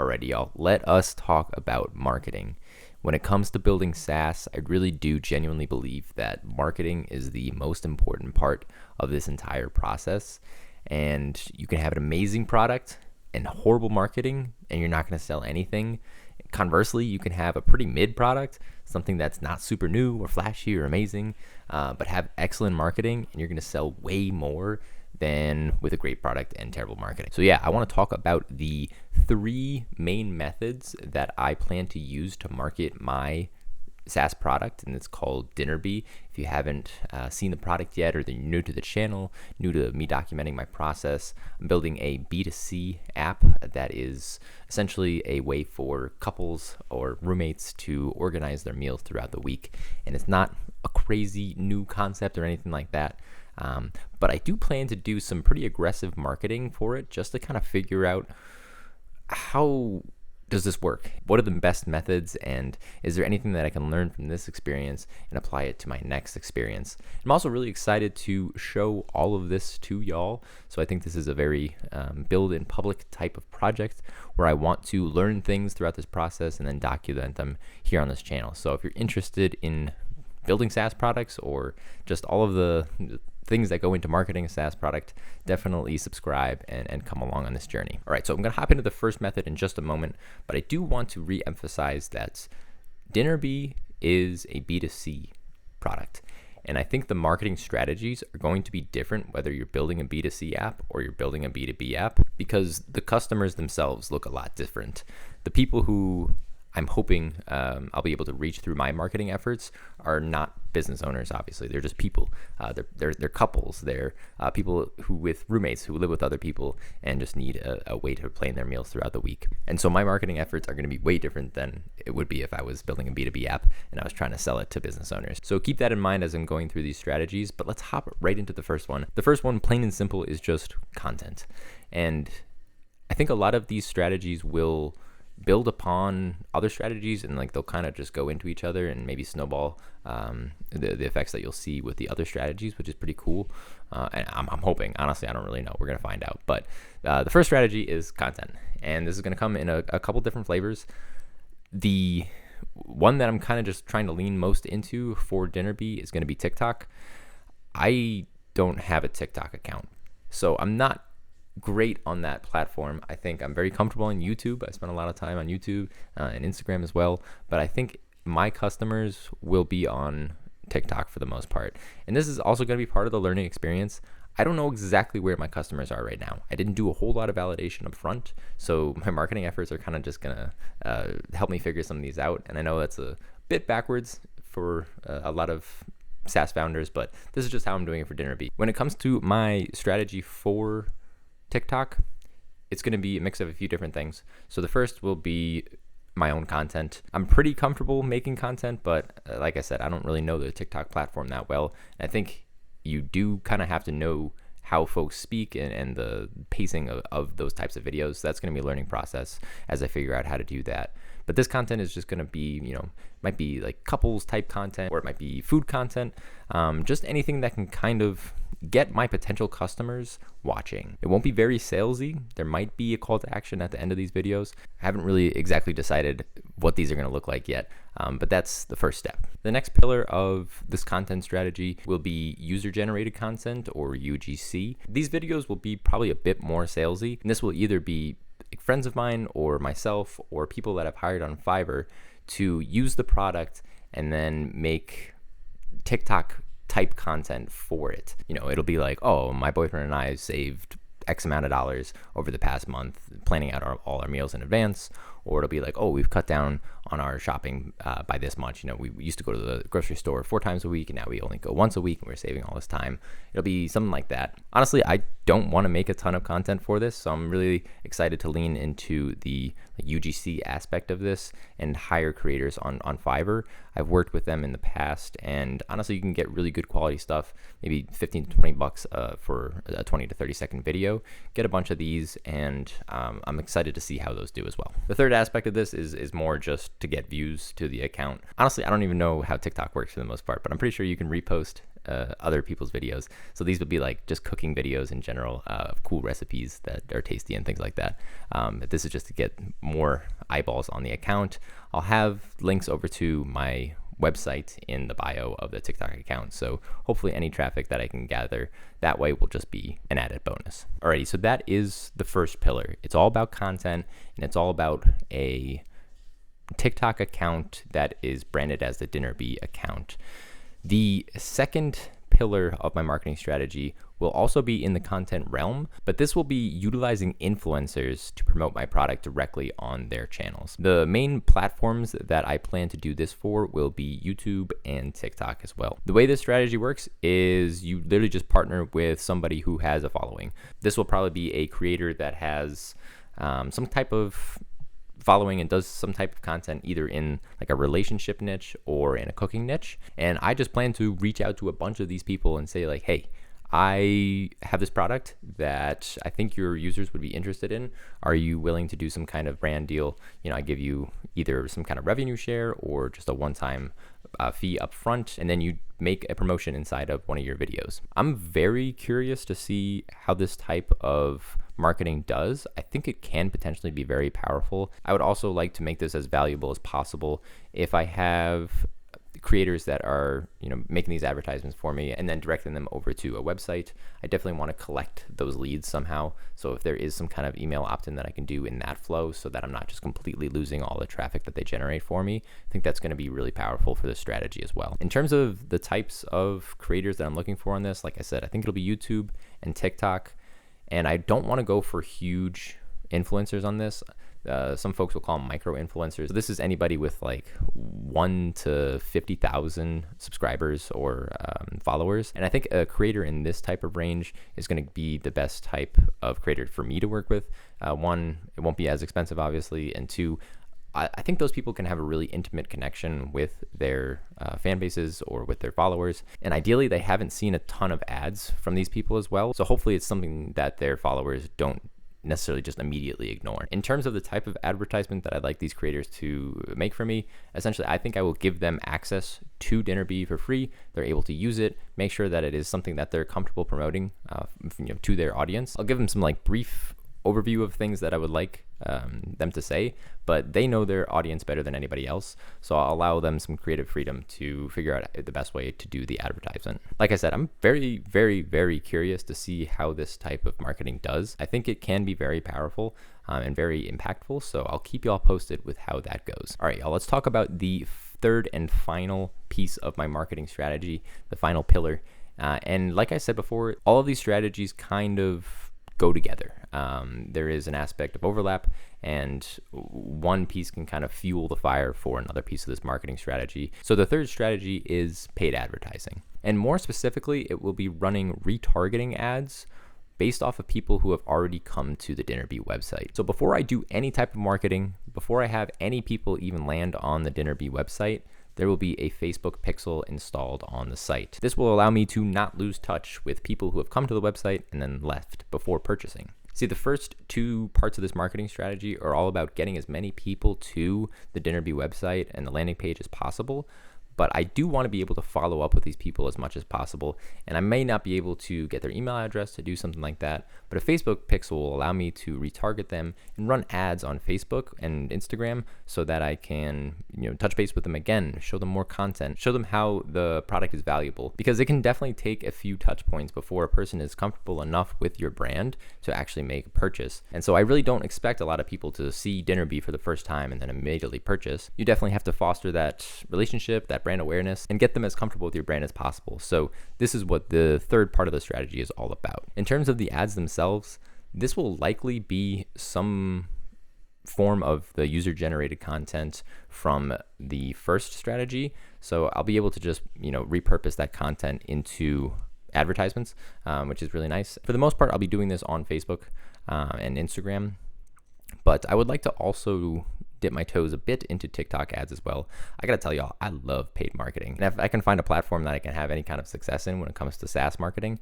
Alrighty, y'all, let us talk about marketing. When it comes to building SaaS, I really do genuinely believe that marketing is the most important part of this entire process. And you can have an amazing product and horrible marketing, and you're not going to sell anything. Conversely, you can have a pretty mid product, something that's not super new or flashy or amazing, but have excellent marketing, and you're going to sell way more than with a great product and terrible marketing. So yeah, I want to talk about the 3 main methods that I plan to use to market my SaaS product, and it's called DinnerBee. If you haven't seen the product yet, or you're new to the channel, new to me documenting my process, I'm building a B2C app that is essentially a way for couples or roommates to organize their meals throughout the week. And it's not a crazy new concept or anything like that. But I do plan to do some pretty aggressive marketing for it, just to kind of figure out how does this work? What are the best methods, and is there anything that I can learn from this experience and apply it to my next experience? I'm also really excited to show all of this to y'all. So I think this is a very build in public type of project where I want to learn things throughout this process and then document them here on this channel. So if you're interested in building SaaS products or just all of the things that go into marketing a SaaS product, definitely subscribe and come along on this journey. All right, so I'm gonna hop into the first method in just a moment, but I do want to re-emphasize that DinnerBee is a B2C product. And I think the marketing strategies are going to be different whether you're building a B2C app or you're building a B2B app, because the customers themselves look a lot different. The people who I'm hoping I'll be able to reach through my marketing efforts are not business owners. Obviously, they're just people. They're couples. They're people who with roommates who live with other people and just need a way to plan their meals throughout the week. And so my marketing efforts are going to be way different than it would be if I was building a B2B app and I was trying to sell it to business owners. So keep that in mind as I'm going through these strategies. But let's hop right into the first one. The first one, plain and simple, is just content. And I think a lot of these strategies will build upon other strategies, and like they'll kind of just go into each other and maybe snowball the effects that you'll see with the other strategies, which is pretty cool. And I'm hoping, honestly, I don't really know. We're going to find out. But the first strategy is content, and this is going to come in a couple different flavors. The one that I'm kind of just trying to lean most into for DinnerBee is going to be TikTok. I don't have a TikTok account, so I'm not great on that platform. I think I'm very comfortable on YouTube. I spend a lot of time on YouTube and Instagram as well, but I think my customers will be on TikTok for the most part. And this is also going to be part of the learning experience. I don't know exactly where my customers are right now. I didn't do a whole lot of validation up front, so my marketing efforts are kind of just going to help me figure some of these out. And I know that's a bit backwards for a lot of SaaS founders, but this is just how I'm doing it for DinnerBee. When it comes to my strategy for TikTok, it's going to be a mix of a few different things. So the first will be my own content. I'm pretty comfortable making content, but like I said, I don't really know the TikTok platform that well. I think you do kind of have to know how folks speak and the pacing of those types of videos. So that's going to be a learning process as I figure out how to do that. But this content is just going to be, might be like couples type content, or it might be food content, just anything that can kind of get my potential customers watching. It won't be very salesy. There might be a call to action at the end of these videos. I haven't really exactly decided what these are going to look like yet, but that's the first step. The next pillar of this content strategy will be user-generated content, or UGC. These videos will be probably a bit more salesy, and this will either be friends of mine or myself or people that I've hired on Fiverr to use the product and then make TikTok type content for it. It'll be like, oh, my boyfriend and I saved X amount of dollars over the past month planning out all our meals in advance. Or it'll be like, oh, we've cut down on our shopping by this much. We used to go to the grocery store 4 times a week, and now we only go once a week, and we're saving all this time. It'll be something like that. Honestly, I don't want to make a ton of content for this, so I'm really excited to lean into the UGC aspect of this and hire creators on Fiverr. I've worked with them in the past, and honestly, you can get really good quality stuff, maybe $15 to $20 for a 20 to 30 second video. video, get a bunch of these, and I'm excited to see how those do as well. The third aspect of this is more just to get views to the account. Honestly, I don't even know how TikTok works for the most part, but I'm pretty sure you can repost other people's videos. So these would be like just cooking videos in general, of cool recipes that are tasty and things like that. This is just to get more eyeballs on the account. I'll have links over to my website in the bio of the TikTok account. So hopefully any traffic that I can gather that way will just be an added bonus. Alrighty, so that is the first pillar. It's all about content, and it's all about a TikTok account that is branded as the Dinner Bee account. The second pillar of my marketing strategy will also be in the content realm, but this will be utilizing influencers to promote my product directly on their channels. The main platforms that I plan to do this for will be YouTube and TikTok as well. The way this strategy works is you literally just partner with somebody who has a following. This will probably be a creator that has some type of following and does some type of content either in like a relationship niche or in a cooking niche. And I just plan to reach out to a bunch of these people and say like, hey, I have this product that I think your users would be interested in. Are you willing to do some kind of brand deal? You know, I give you either some kind of revenue share or just a one-time fee up front, and then you make a promotion inside of one of your videos. I'm very curious to see how this type of marketing does. I think it can potentially be very powerful. I would also like to make this as valuable as possible. If I have creators that are, you know, making these advertisements for me and then directing them over to a website, I definitely want to collect those leads somehow. So if there is some kind of email opt-in that I can do in that flow so that I'm not just completely losing all the traffic that they generate for me, I think that's going to be really powerful for this strategy as well. In terms of the types of creators that I'm looking for on this, like I said, I think it'll be YouTube and TikTok, and I don't want to go for huge influencers on this. Some folks will call them micro influencers. This is anybody with like 1 to 50,000 subscribers or followers. And I think a creator in this type of range is going to be the best type of creator for me to work with. One, it won't be as expensive, obviously. And two, I think those people can have a really intimate connection with their fan bases or with their followers. And ideally, they haven't seen a ton of ads from these people as well. So hopefully it's something that their followers don't necessarily just immediately ignore. In terms of the type of advertisement that I'd like these creators to make for me, essentially I think I will give them access to Dinner Bee for free. They're able to use it, make sure that it is something that they're comfortable promoting to their audience. I'll give them some like brief overview of things that I would like them to say, but they know their audience better than anybody else, so I'll allow them some creative freedom to figure out the best way to do the advertisement. Like I said, I'm very, very, very curious to see how this type of marketing does. I think it can be very powerful and very impactful, so I'll keep you all posted with how that goes. All right, y'all, let's talk about the third and final piece of my marketing strategy, the final pillar. And like I said before, all of these strategies kind of go together. There is an aspect of overlap, and one piece can kind of fuel the fire for another piece of this marketing strategy. So the third strategy is paid advertising. And more specifically, it will be running retargeting ads based off of people who have already come to the Dinner Bee website. So before I do any type of marketing, before I have any people even land on the Dinner Bee website, there will be a Facebook pixel installed on the site. This will allow me to not lose touch with people who have come to the website and then left before purchasing. See, the first two parts of this marketing strategy are all about getting as many people to the Dinner Bee website and the landing page as possible. But I do want to be able to follow up with these people as much as possible. And I may not be able to get their email address to do something like that, but a Facebook pixel will allow me to retarget them and run ads on Facebook and Instagram so that I can, touch base with them again, show them more content, show them how the product is valuable, because it can definitely take a few touch points before a person is comfortable enough with your brand to actually make a purchase. And so I really don't expect a lot of people to see Dinner Bee for the first time and then immediately purchase. You definitely have to foster that relationship, that brand awareness, and get them as comfortable with your brand as possible. So this is what the third part of the strategy is all about. In terms of the ads themselves, this will likely be some form of the user-generated content from the first strategy. So I'll be able to just, repurpose that content into advertisements, which is really nice. For the most part, I'll be doing this on Facebook and Instagram, but I would like to also dip my toes a bit into TikTok ads as well. I gotta tell y'all, I love paid marketing. And if I can find a platform that I can have any kind of success in when it comes to SaaS marketing,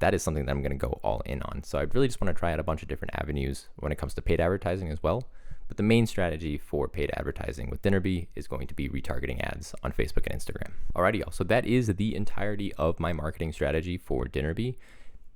that is something that I'm gonna go all in on. So I really just wanna try out a bunch of different avenues when it comes to paid advertising as well. But the main strategy for paid advertising with Dinnerbee is going to be retargeting ads on Facebook and Instagram. Alrighty, y'all. So that is the entirety of my marketing strategy for Dinnerbee.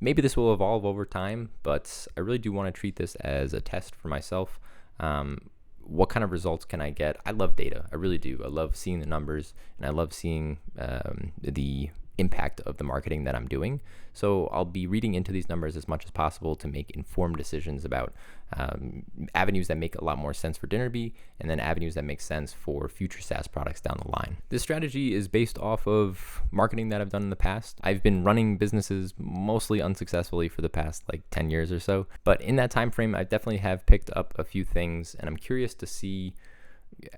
Maybe this will evolve over time, but I really do want to treat this as a test for myself. What kind of results can I get? I love data. I really do. I love seeing the numbers, and I love seeing the impact of the marketing that I'm doing. So I'll be reading into these numbers as much as possible to make informed decisions about avenues that make a lot more sense for Dinnerbee, and then avenues that make sense for future SaaS products down the line. This strategy is based off of marketing that I've done in the past. I've been running businesses mostly unsuccessfully for the past like 10 years or so, but in that time frame, I definitely have picked up a few things, and I'm curious to see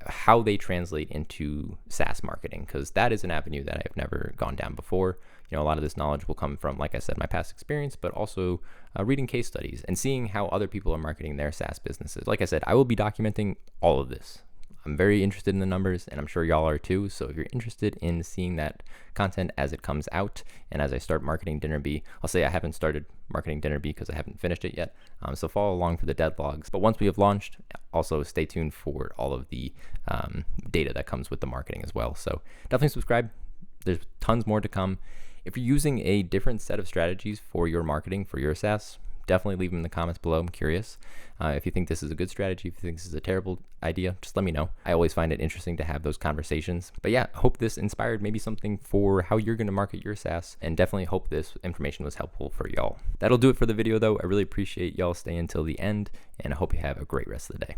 how they translate into SaaS marketing, because that is an avenue that I've never gone down before. A lot of this knowledge will come from, like I said, my past experience, but also reading case studies and seeing how other people are marketing their SaaS businesses. Like I said, I will be documenting all of this. I'm very interested in the numbers, and I'm sure y'all are too. So if you're interested in seeing that content as it comes out and as I start marketing Dinnerbee, I'll say I haven't started marketing Dinnerbee because I haven't finished it yet. So follow along for the devlogs. But once we have launched, also stay tuned for all of the data that comes with the marketing as well. So definitely subscribe. There's tons more to come. If you're using a different set of strategies for your marketing, for your SaaS, definitely leave them in the comments below. I'm curious. If you think this is a good strategy, if you think this is a terrible idea, just let me know. I always find it interesting to have those conversations. But yeah, hope this inspired maybe something for how you're going to market your SaaS, and definitely hope this information was helpful for y'all. That'll do it for the video though. I really appreciate y'all staying until the end, and I hope you have a great rest of the day.